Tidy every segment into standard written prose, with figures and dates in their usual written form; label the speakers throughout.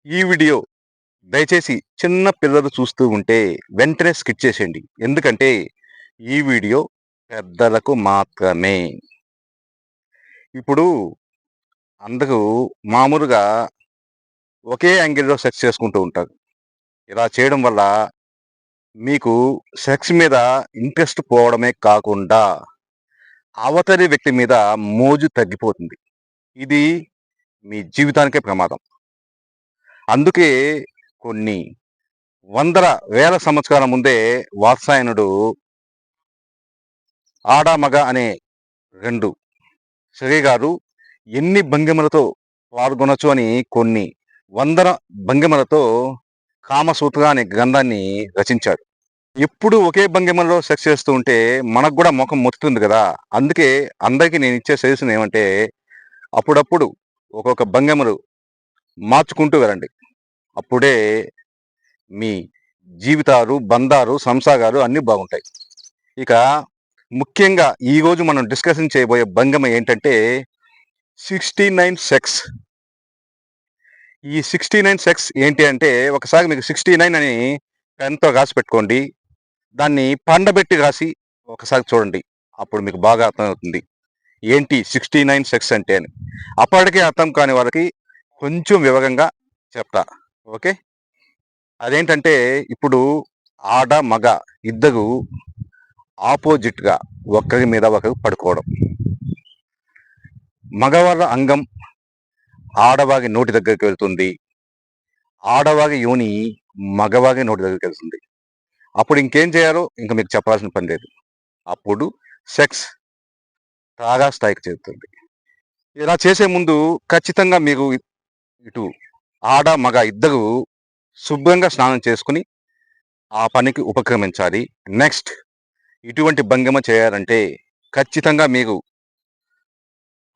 Speaker 1: ఈ వీడియో దయచేసి చిన్న పిల్లలు చూస్తూ ఉంటే వెంటనే స్కిప్ చేసేయండి. ఎందుకంటే ఈ వీడియో పెద్దలకు మాత్రమే. ఇప్పుడు అందరూ మామూలుగా ఒకే యాంగిల్‌లో సెక్స్ చేసుకుంటూ ఉంటారు. ఇలా చేయడం వల్ల మీకు సెక్స్ మీద ఇంట్రెస్ట్ పోవడమే కాకుండా అవతలి వ్యక్తి మీద మోజు తగ్గిపోతుంది. ఇది మీ జీవితానికే ప్రమాదం. అందుకే కొన్ని వందల వేల సంవత్సరాల ముందే వాత్సాయనుడు ఆడ మగ అనే 2 శరీరాలు ఎన్ని భంగిమలతో పాల్గొనొచ్చు అని కొన్ని వందల భంగిమలతో కామసూత్ర అనే గ్రంథాన్ని రచించాడు. ఎప్పుడు ఒకే భంగిమలో సెక్స్ చేస్తూ ఉంటే మనకు కూడా ముఖం మొత్తుతుంది కదా! అందుకే అందరికీ నేనిచ్చే సజెషన్ ఏమంటే అప్పుడప్పుడు ఒక్కొక్క భంగిమలు మార్చుకుంటూ వెళ్ళండి. అప్పుడే మీ జీవితాలు, బంధాలు, సంసారాలు అన్నీ బాగుంటాయి. ఇక ముఖ్యంగా ఈరోజు మనం డిస్కషన్ చేయబోయే భంగిమ ఏంటంటే 69 సెక్స్. ఈ 69 సెక్స్ ఏంటి అంటే ఒకసారి మీకు 69 అని పెన్‌తో రాసి పెట్టుకోండి. దాన్ని పండబెట్టి రాసి ఒకసారి చూడండి. అప్పుడు మీకు బాగా అర్థమవుతుంది. ఏంటి 69 సెక్స్ అంటే అని. అప్పటికే అర్థం కాని వాళ్ళకి కొంచెం వివరంగా చెప్తా. ఓకే. అదేంటంటే ఇప్పుడు ఆడ, మగ ఇద్దరు ఆపోజిట్‌గా ఒకరి మీద ఒకరు పడుకోవడం. మగవాళ్ళ అంగం ఆడవారి నోటి దగ్గరికి వెళ్తుంది. ఆడవారి యోని మగవారి నోటి దగ్గరికి వెళ్తుంది. అప్పుడు ఇంకేం చేయాలో ఇంక మీకు చెప్పాల్సిన పని లేదు. అప్పుడు సెక్స్ తారా స్థాయికి చేరుతుంది. ఇలా చేసే ముందు ఖచ్చితంగా మీరు ఇటు ఆడ, మగ ఇద్దరు శుభ్రంగా స్నానం చేసుకొని ఆ పనికి ఉపక్రమించాలి. నెక్స్ట్ ఇటువంటి భంగిమ చేయాలంటే ఖచ్చితంగా మీరు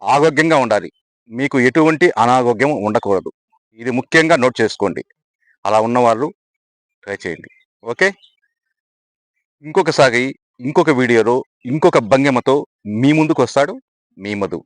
Speaker 1: ఆరోగ్యంగా ఉండాలి. మీకు ఎటువంటి అనారోగ్యం ఉండకూడదు. ఇది ముఖ్యంగా నోట్ చేసుకోండి. అలా ఉన్నవాళ్ళు ట్రై చేయండి. ఓకే. ఇంకొకసారి ఇంకొక వీడియోలో ఇంకొక భంగిమతో మీ ముందుకొస్తాడు మీ మధు.